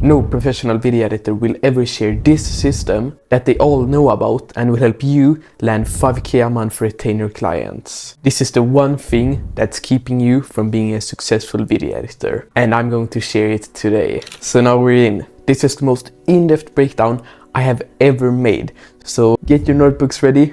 No professional video editor will ever share this system that they all know about and will help you land 5K a month retainer clients. This is the one thing that's keeping you from being a successful video editor, and I'm going to share it today. So now we're in. This is the most in-depth breakdown I have ever made. So get your notebooks ready,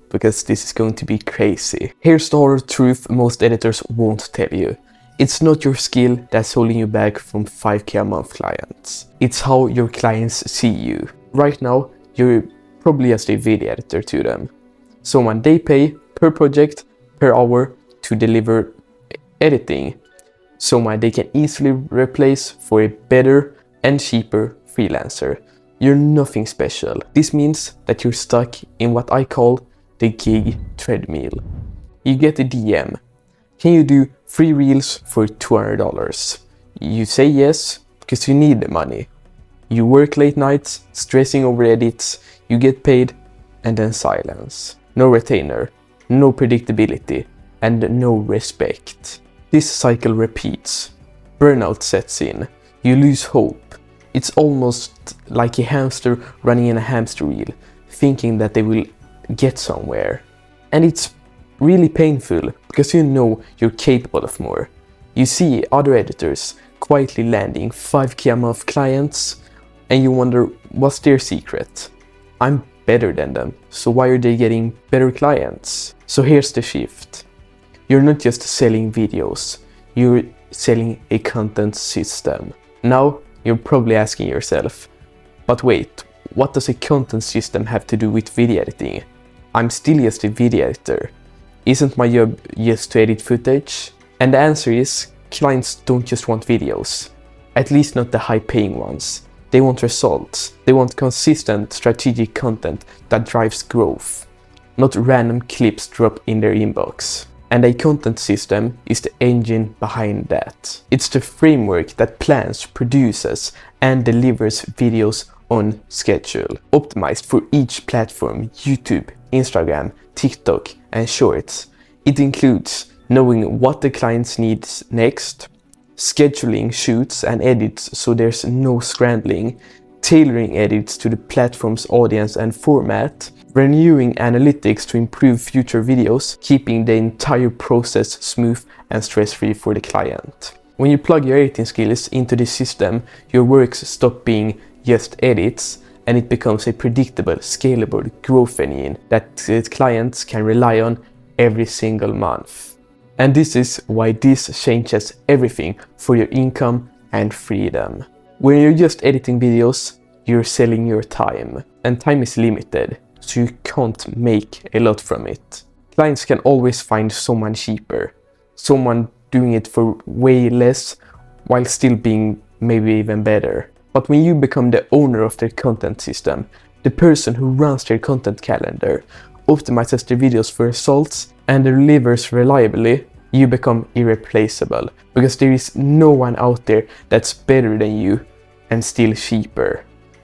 because this is going to be crazy. Here's the hard truth most editors won't tell you. It's not your skill that's holding you back from 5K a month clients. It's how your clients see you. Right now, you're probably just a video editor to them. Someone they pay per project, per hour to deliver editing. Someone they can easily replace for a better and cheaper freelancer. You're nothing special. This means that you're stuck in what I call the gig treadmill. You get a DM. Can you do 3 reels for $200? You say yes because you need the money. You work late nights, stressing over edits, you get paid, and then silence. No retainer, no predictability, and no respect. This cycle repeats. Burnout sets in. You lose hope. It's almost like a hamster running in a hamster wheel, thinking that they will get somewhere. And it's really painful because you know you're capable of more. You see other editors quietly landing 5K a month clients and you wonder, what's their secret? I'm better than them, so why are they getting better clients? So here's the shift. You're not just selling videos, you're selling a content system. Now you're probably asking yourself, but wait, what does a content system have to do with video editing? I'm still just a video editor. Isn't my job just to edit footage? And the answer is, clients don't just want videos. At least not the high-paying ones. They want results. They want consistent, strategic content that drives growth. Not random clips dropped in their inbox. And a content system is the engine behind that. It's the framework that plans, produces, and delivers videos on schedule. Optimized for each platform: YouTube, Instagram, TikTok, and Shorts. It includes knowing what the clients need next, scheduling shoots and edits so there's no scrambling, tailoring edits to the platform's audience and format, renewing analytics to improve future videos, keeping the entire process smooth and stress-free for the client. When you plug your editing skills into the system, your works stop being just edits, and it becomes a predictable, scalable growth engine that clients can rely on every single month. And this is why this changes everything for your income and freedom. When you're just editing videos, you're selling your time. And time is limited, so you can't make a lot from it. Clients can always find someone cheaper, someone doing it for way less while still being maybe even better. But when you become the owner of their content system, the person who runs their content calendar, optimizes their videos for results, and delivers reliably, you become irreplaceable. Because there is no one out there that's better than you and still cheaper.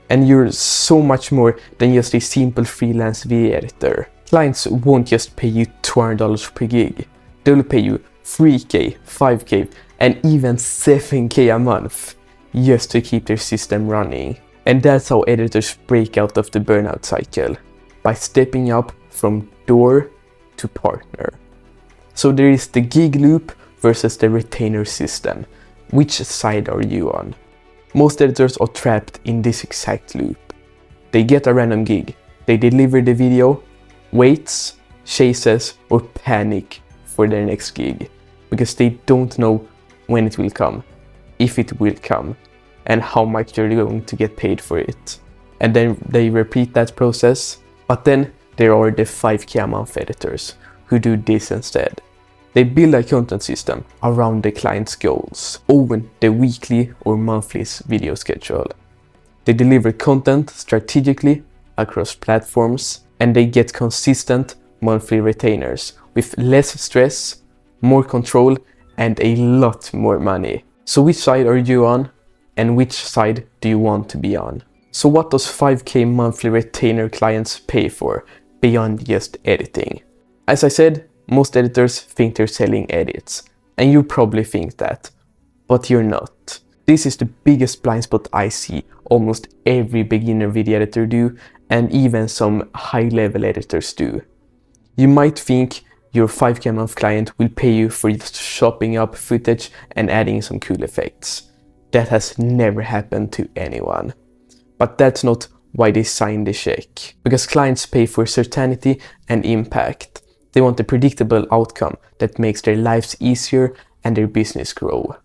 And you're so much more than just a simple freelance video editor. Clients won't just pay you $200 per gig. They'll pay you 3K, 5K, and even 7K a month, just to keep their system running. And that's how editors break out of the burnout cycle, by stepping up from door to partner. So there is the gig loop versus the retainer system. Which side are you on? Most editors are trapped in this exact loop. They get a random gig, they deliver the video, waits, chases, or panic for their next gig, because they don't know when it will come, if it will come, and how much they're going to get paid for it. And then they repeat that process. But then there are the 5K a month editors who do this instead. They build a content system around the client's goals, own the weekly or monthly video schedule. They deliver content strategically across platforms, and they get consistent monthly retainers with less stress, more control, and a lot more money. So which side are you on, and which side do you want to be on? So what does 5K monthly retainer clients pay for beyond just editing? As I said, most editors think they're selling edits, and you probably think that, but you're not. This is the biggest blind spot I see almost every beginner video editor do, and even some high-level editors do. You might think your 5K a month client will pay you for just chopping up footage and adding some cool effects. That has never happened to anyone. But that's not why they sign the check. Because clients pay for certainty and impact. They want a predictable outcome that makes their lives easier and their business grow.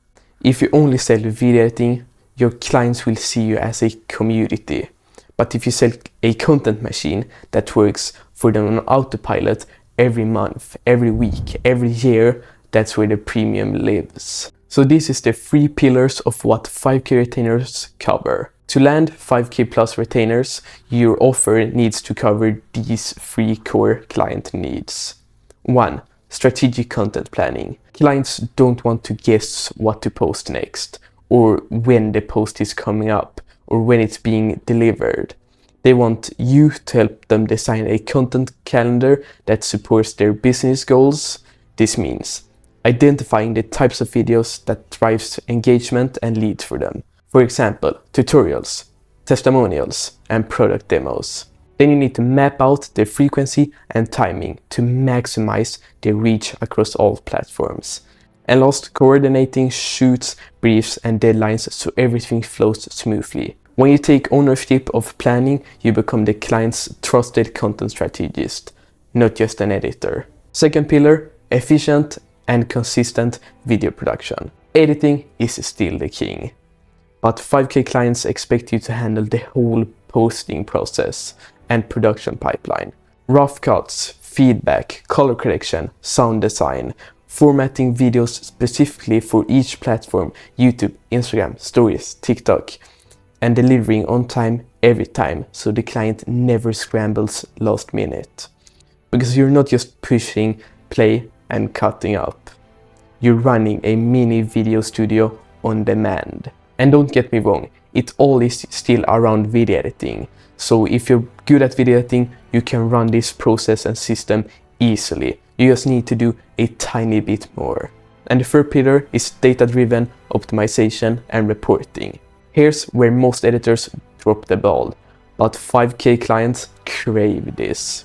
If you only sell video editing, your clients will see you as a commodity. But if you sell a content machine that works for them on autopilot every month, every week, every year, that's where the premium lives. So this is the 3 pillars of what 5K retainers cover. To land 5K plus retainers, your offer needs to cover these 3 core client needs. 1. Strategic content planning. Clients don't want to guess what to post next, or when the post is coming up, or when it's being delivered. They want you to help them design a content calendar that supports their business goals. This means identifying the types of videos that drives engagement and leads for them. For example, tutorials, testimonials, and product demos. Then you need to map out the frequency and timing to maximize their reach across all platforms. And last, coordinating shoots, briefs, and deadlines so everything flows smoothly. When you take ownership of planning, you become the client's trusted content strategist, not just an editor. Second pillar, efficient and consistent video production. Editing is still the king. But 5K clients expect you to handle the whole posting process and production pipeline. Rough cuts, feedback, color correction, sound design, formatting videos specifically for each platform, YouTube, Instagram, Stories, TikTok, and delivering on time every time so the client never scrambles last minute. Because you're not just pushing play and cutting up. You're running a mini video studio on demand. And don't get me wrong, it all is still around video editing. So if you're good at video editing, you can run this process and system easily. You just need to do a tiny bit more. And the third pillar is data-driven optimization and reporting. Here's where most editors drop the ball, but 5K clients crave this.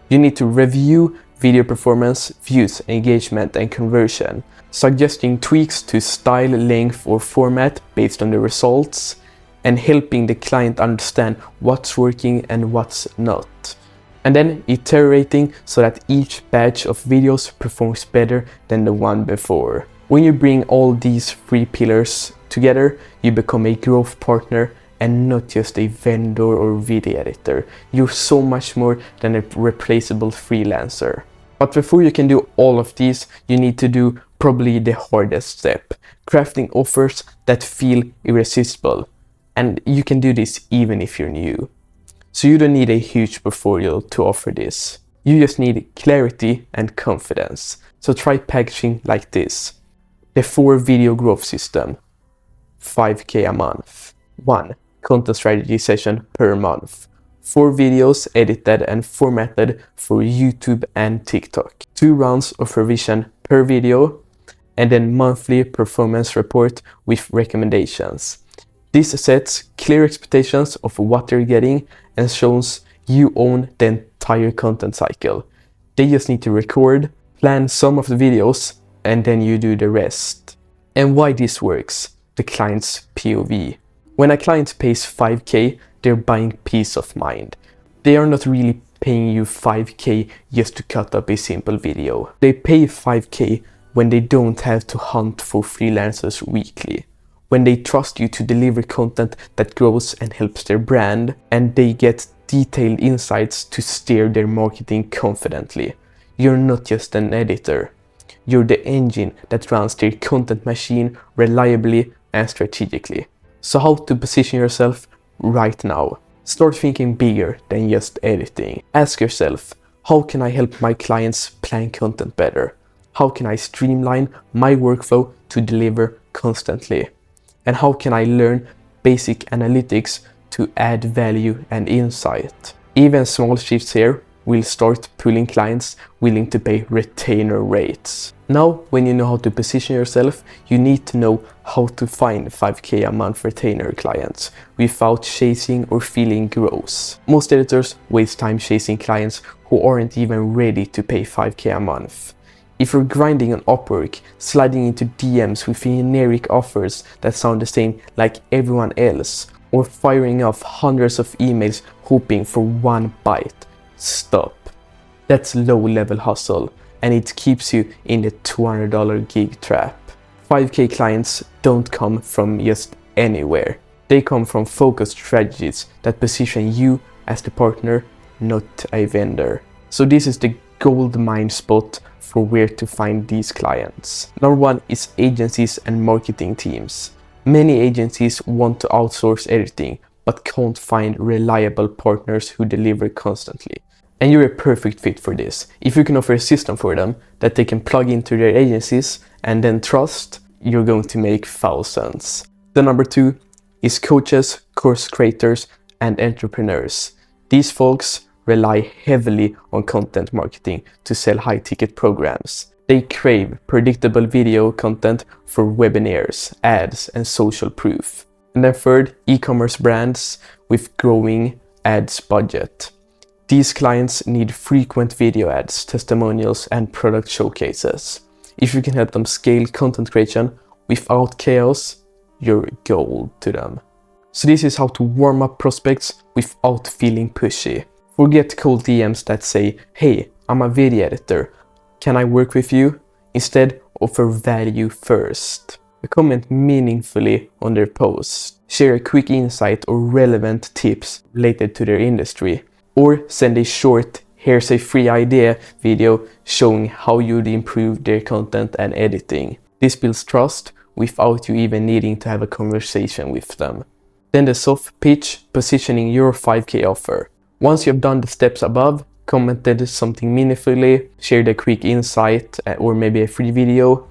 You need to review video performance, views, engagement, and conversion, suggesting tweaks to style, length, or format based on the results, and helping the client understand what's working and what's not. And then iterating so that each batch of videos performs better than the one before. When you bring all these 3 pillars together, you become a growth partner and not just a vendor or video editor. You're so much more than a replaceable freelancer. But before you can do all of these, you need to do probably the hardest step, crafting offers that feel irresistible. And you can do this even if you're new. So you don't need a huge portfolio to offer this. You just need clarity and confidence. So try packaging like this. The 4 video growth system. 5K a month. 1 content strategy session per month. 4 videos edited and formatted for YouTube and TikTok. 2 rounds of revision per video. And then monthly performance report with recommendations. This sets clear expectations of what they're getting and shows you own the entire content cycle. They just need to record, plan some of the videos, and then you do the rest. And why this works? The client's POV. When a client pays 5K, they're buying peace of mind. They are not really paying you 5K just to cut up a simple video. They pay 5K when they don't have to hunt for freelancers weekly. When they trust you to deliver content that grows and helps their brand, and they get detailed insights to steer their marketing confidently. You're not just an editor. You're the engine that runs their content machine reliably and strategically. So how to position yourself right now? Start thinking bigger than just editing. Ask yourself, how can I help my clients plan content better? How can I streamline my workflow to deliver constantly? And how can I learn basic analytics to add value and insight? Even small shifts here will start pulling clients willing to pay retainer rates. Now, when you know how to position yourself, you need to know how to find 5k a month retainer clients without chasing or feeling gross. Most editors waste time chasing clients who aren't even ready to pay 5k a month. If you're grinding on Upwork, sliding into DMs with generic offers that sound the same like everyone else, or firing off hundreds of emails hoping for one bite, stop. That's low-level hustle, and it keeps you in the $200 gig trap. 5k clients don't come from just anywhere. They come from focused strategies that position you as the partner, not a vendor. So this is the gold mine spot for where to find these clients. Number one is agencies and marketing teams. Many agencies want to outsource everything, but can't find reliable partners who deliver constantly. And you're a perfect fit for this. If you can offer a system for them that they can plug into their agencies and then trust, you're going to make thousands. The number two is coaches, course creators, and entrepreneurs. These folks rely heavily on content marketing to sell high-ticket programs. They crave predictable video content for webinars, ads, and social proof. And then third, e-commerce brands with growing ads budget. These clients need frequent video ads, testimonials, and product showcases. If you can help them scale content creation without chaos, you're gold to them. So this is how to warm up prospects without feeling pushy. Forget cold DMs that say, "Hey, I'm a video editor. Can I work with you?" Instead, offer value first. Comment meaningfully on their post. Share a quick insight or relevant tips related to their industry. Or send a short, "Here's a free idea" video showing how you'd improve their content and editing. This builds trust without you even needing to have a conversation with them. Then the soft pitch, positioning your 5k offer. Once you've done the steps above, commented something meaningfully, shared a quick insight or maybe a free video,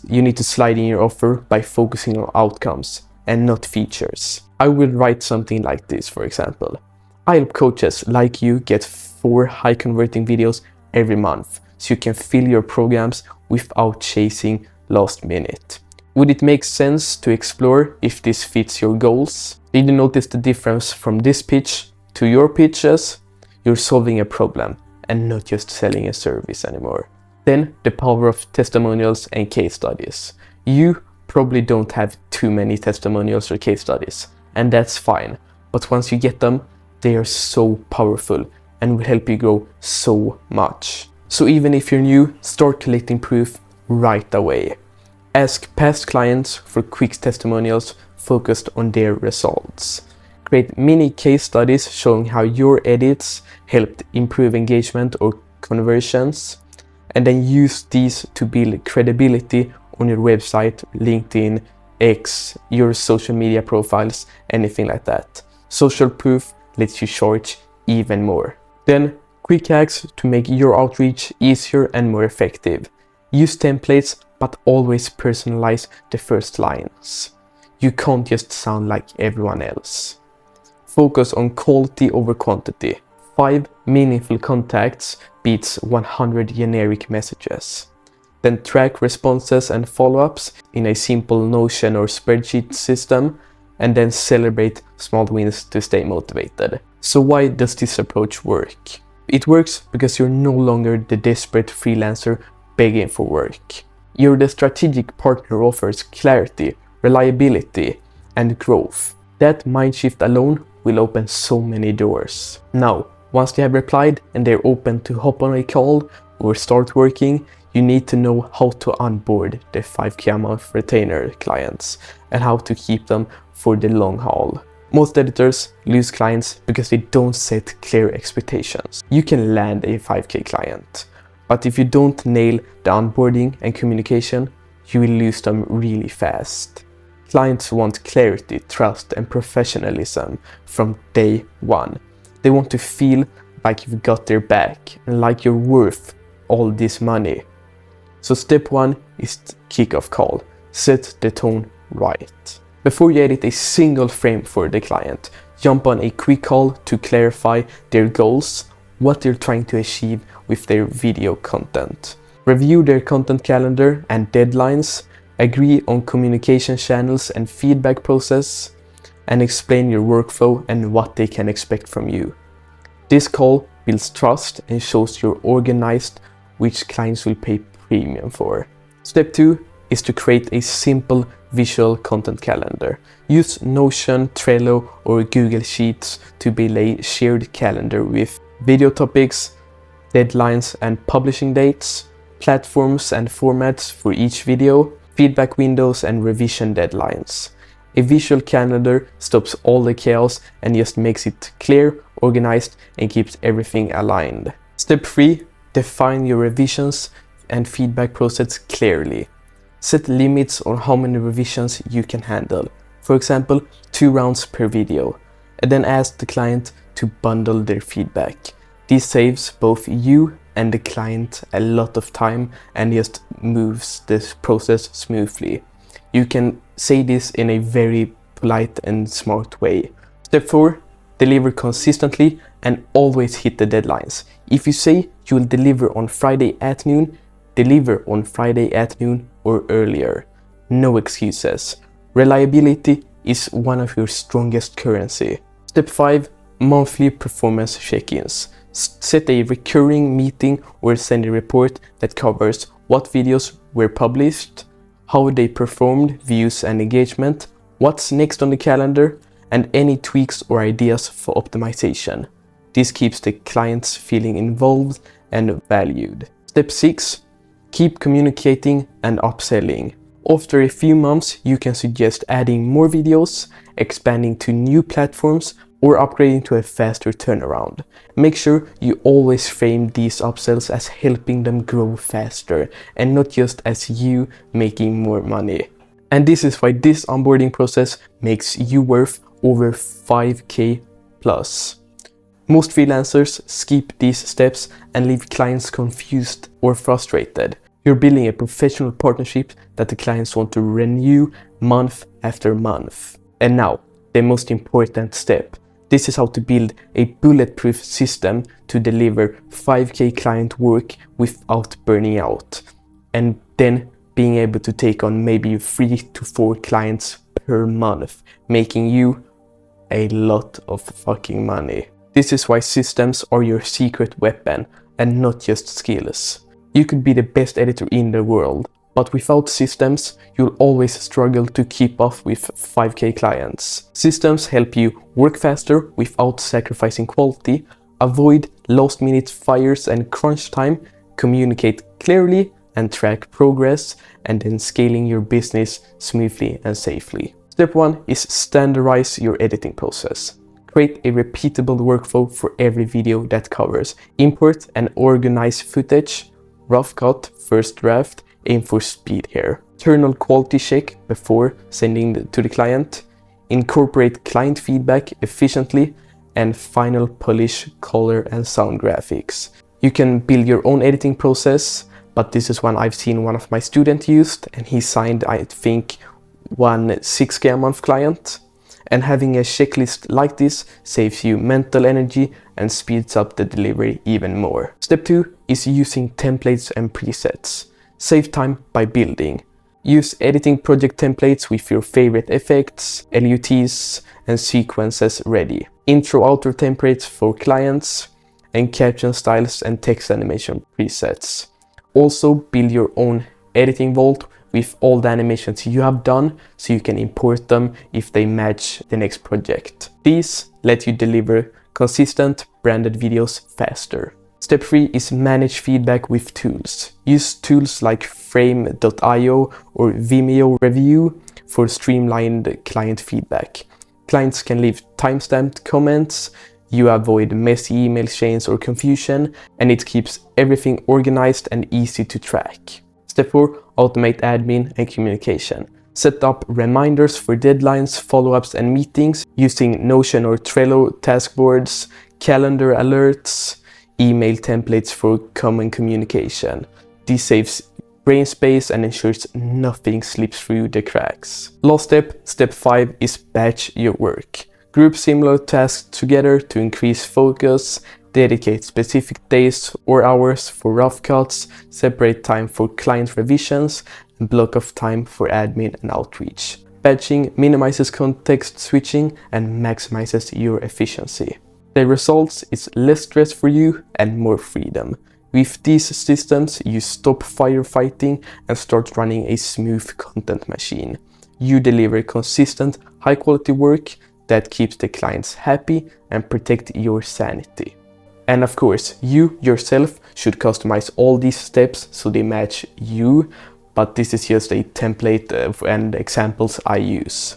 you need to slide in your offer by focusing on outcomes and not features. I would write something like this, for example. I help coaches like you get 4 high converting videos every month so you can fill your programs without chasing last minute. Would it make sense to explore if this fits your goals? Did you notice the difference from this pitch to your pitches? You're solving a problem and not just selling a service anymore. Then the power of testimonials and case studies. You probably don't have too many testimonials or case studies, and that's fine. But once you get them, they are so powerful and will help you grow so much. So even if you're new, start collecting proof right away. Ask past clients for quick testimonials focused on their results. Create mini case studies showing how your edits helped improve engagement or conversions, and then use these to build credibility on your website, LinkedIn, X, your social media profiles, anything like that. Social proof lets you charge even more. Then, quick hacks to make your outreach easier and more effective. Use templates, but always personalize the first lines. You can't just sound like everyone else. Focus on quality over quantity. 5 meaningful contacts beats 100 generic messages. Then track responses and follow-ups in a simple Notion or spreadsheet system, and then celebrate small wins to stay motivated. So why does this approach work? It works because you're no longer the desperate freelancer begging for work. You're the strategic partner who offers clarity, reliability, and growth. That mind shift alone will open so many doors. Now, once they have replied and they're open to hop on a call or start working, you need to know how to onboard the 5k a month retainer clients and how to keep them for the long haul. Most editors lose clients because they don't set clear expectations. You can land a 5k client, but if you don't nail the onboarding and communication, you will lose them really fast. Clients want clarity, trust, and professionalism from day one. They want to feel like you've got their back and like you're worth all this money. So step 1 is kickoff call. Set the tone right. Before you edit a single frame for the client, jump on a quick call to clarify their goals, what they're trying to achieve with their video content. Review their content calendar and deadlines, agree on communication channels and feedback process, and explain your workflow and what they can expect from you. This call builds trust and shows you're organized, which clients will pay premium for. Step 2 is to create a simple visual content calendar. Use Notion, Trello, or Google Sheets to build a shared calendar with video topics, deadlines and publishing dates, platforms and formats for each video, feedback windows and revision deadlines. A visual calendar stops all the chaos and just makes it clear, organized, and keeps everything aligned. Step 3, define your revisions and feedback process clearly. Set limits on how many revisions you can handle. For example, 2 rounds per video, and then ask the client to bundle their feedback. This saves both you and the client a lot of time and just moves this process smoothly. You can say this in a very polite and smart way. Step 4, deliver consistently and always hit the deadlines. If you say you will deliver on Friday at noon, deliver on Friday at noon or earlier. No excuses. Reliability is one of your strongest currency. Step 5, monthly performance check-ins. Set a recurring meeting or send a report that covers what videos were published, how they performed, views and engagement, what's next on the calendar, and any tweaks or ideas for optimization. This keeps the clients feeling involved and valued. Step 6, keep communicating and upselling. After a few months, you can suggest adding more videos, expanding to new platforms, or upgrading to a faster turnaround. Make sure you always frame these upsells as helping them grow faster and not just as you making more money. And this is why this onboarding process makes you worth over 5K plus. Most freelancers skip these steps and leave clients confused or frustrated. You're building a professional partnership that the clients want to renew month after month. And now, the most important step. This is how to build a bulletproof system to deliver 5K client work without burning out. And then being able to take on maybe 3 to 4 clients per month, making you a lot of fucking money. This is why systems are your secret weapon and not just skills. You could be the best editor in the world, but without systems, you'll always struggle to keep up with 5K clients. Systems help you work faster without sacrificing quality, avoid last-minute fires and crunch time, communicate clearly and track progress, and then scaling your business smoothly and safely. Step 1 is standardize your editing process. Create a repeatable workflow for every video that covers import and organize footage, rough cut, first draft, aim for speed here. Internal quality check before sending to the client. Incorporate client feedback efficiently, and final polish color and sound graphics. You can build your own editing process, but this is one I've seen one of my students used, and he signed, I think, one 6K a month client. And having a checklist like this saves you mental energy and speeds up the delivery even more. Step 2 is using templates and presets. Save time by building. Use editing project templates with your favorite effects, LUTs, and sequences ready. Intro-outro templates for clients, and caption styles and text animation presets. Also build your own editing vault with all the animations you have done so you can import them if they match the next project. These let you deliver consistent branded videos faster. Step 3 is manage feedback with tools. Use tools like Frame.io or Vimeo Review for streamlined client feedback. Clients can leave timestamped comments, you avoid messy email chains or confusion, and it keeps everything organized and easy to track. Step 4, automate admin and communication. Set up reminders for deadlines, follow-ups and meetings using Notion or Trello task boards, calendar alerts, email templates for common communication. This saves brain space and ensures nothing slips through the cracks. Last step, step 5, is batch your work. Group similar tasks together to increase focus, dedicate specific days or hours for rough cuts, separate time for client revisions, and block off time for admin and outreach. Batching minimizes context switching and maximizes your efficiency. The results is less stress for you and more freedom. With these systems, you stop firefighting and start running a smooth content machine. You deliver consistent, high-quality work that keeps the clients happy and protect your sanity. And of course, you yourself should customize all these steps so they match you, but this is just a template and examples I use.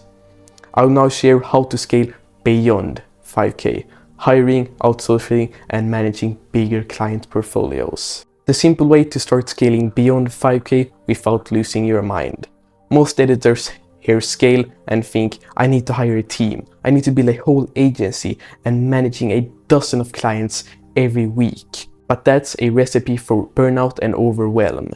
I'll now share how to scale beyond 5K, hiring, outsourcing, and managing bigger client portfolios. The simple way to start scaling beyond 5K without losing your mind. Most editors hear scale and think, I need to hire a team, I need to build a whole agency and managing a dozen of clients every week. But that's a recipe for burnout and overwhelm.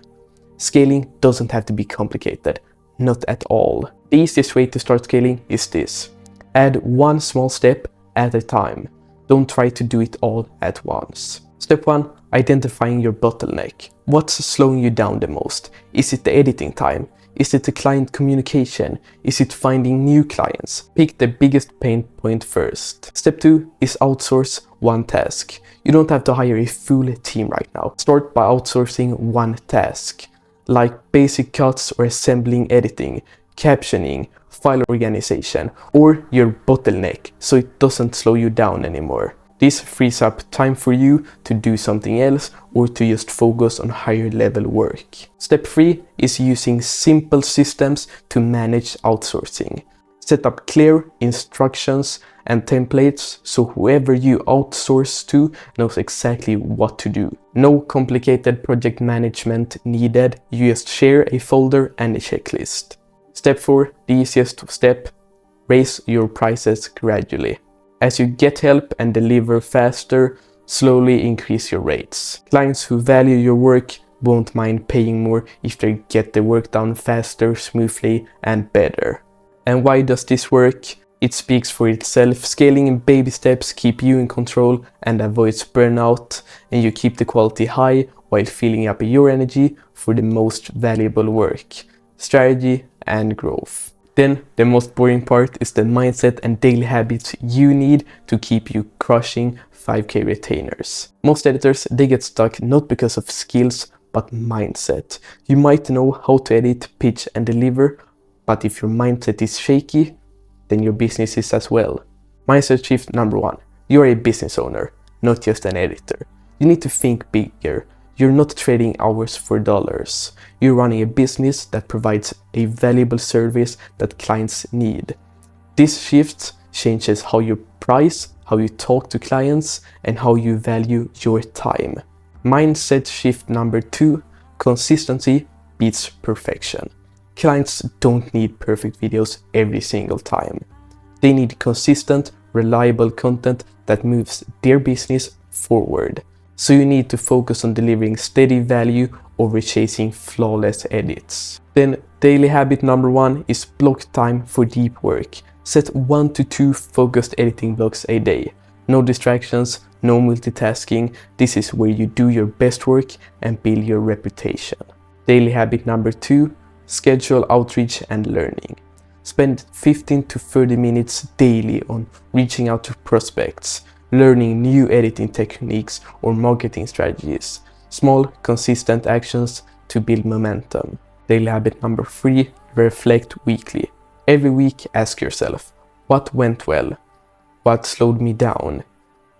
Scaling doesn't have to be complicated, not at all. The easiest way to start scaling is this. Add one small step at a time. Don't try to do it all at once. Step 1. Identifying your bottleneck. What's slowing you down the most? Is it the editing time? Is it the client communication? Is it finding new clients? Pick the biggest pain point first. Step 2 is outsource one task. You don't have to hire a full team right now. Start by outsourcing one task, like basic cuts or assembling editing, captioning, file organization, or your bottleneck, so it doesn't slow you down anymore. This frees up time for you to do something else or to just focus on higher level work. Step 3 is using simple systems to manage outsourcing. Set up clear instructions and templates so whoever you outsource to knows exactly what to do. No complicated project management needed, you just share a folder and a checklist. Step 4, the easiest step, raise your prices gradually. As you get help and deliver faster, slowly increase your rates. Clients who value your work won't mind paying more if they get the work done faster, smoothly, and better. And why does this work? It speaks for itself. Scaling in baby steps keep you in control and avoids burnout, and you keep the quality high while filling up your energy for the most valuable work, strategy, and growth. Then the most boring part is the mindset and daily habits you need to keep you crushing 5K retainers. Most editors, they get stuck not because of skills, but mindset. You might know how to edit, pitch, and deliver, but if your mindset is shaky, then your business is as well. Mindset shift number 1. You're a business owner, not just an editor. You need to think bigger. You're not trading hours for dollars. You're running a business that provides a valuable service that clients need. This shift changes how you price, how you talk to clients, and how you value your time. Mindset shift number 2, consistency beats perfection. Clients don't need perfect videos every single time. They need consistent, reliable content that moves their business forward. So you need to focus on delivering steady value over chasing flawless edits. Then daily habit number 1 is block time for deep work. Set 1 to 2 focused editing blocks a day. No distractions, no multitasking. This is where you do your best work and build your reputation. Daily habit number 2, schedule outreach and learning. Spend 15 to 30 minutes daily on reaching out to prospects, learning new editing techniques or marketing strategies. Small, consistent actions to build momentum. Daily habit number 3, reflect weekly. Every week, ask yourself, what went well? What slowed me down?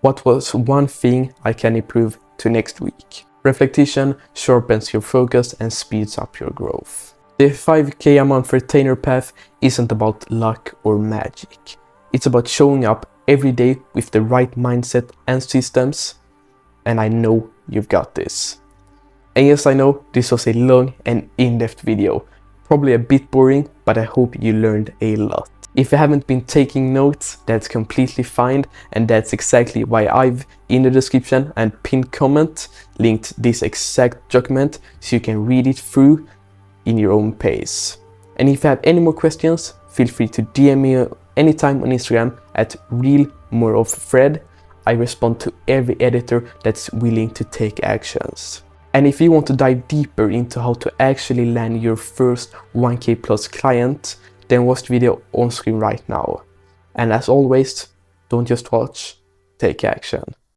What was one thing I can improve to next week? Reflection sharpens your focus and speeds up your growth. The 5K a month retainer path isn't about luck or magic. It's about showing up every day with the right mindset and systems, and I know you've got this. And yes, I know this was a long and in-depth video, probably a bit boring, but I hope you learned a lot. If you haven't been taking notes, that's completely fine, and that's exactly why I've, in the description and pinned comment, linked this exact document so you can read it through in your own pace. And if you have any more questions, feel free to DM me anytime on Instagram at realmoreoffred. I respond to every editor that's willing to take actions. And if you want to dive deeper into how to actually land your first 1K plus client, then watch the video on screen right now. And as always, don't just watch, take action.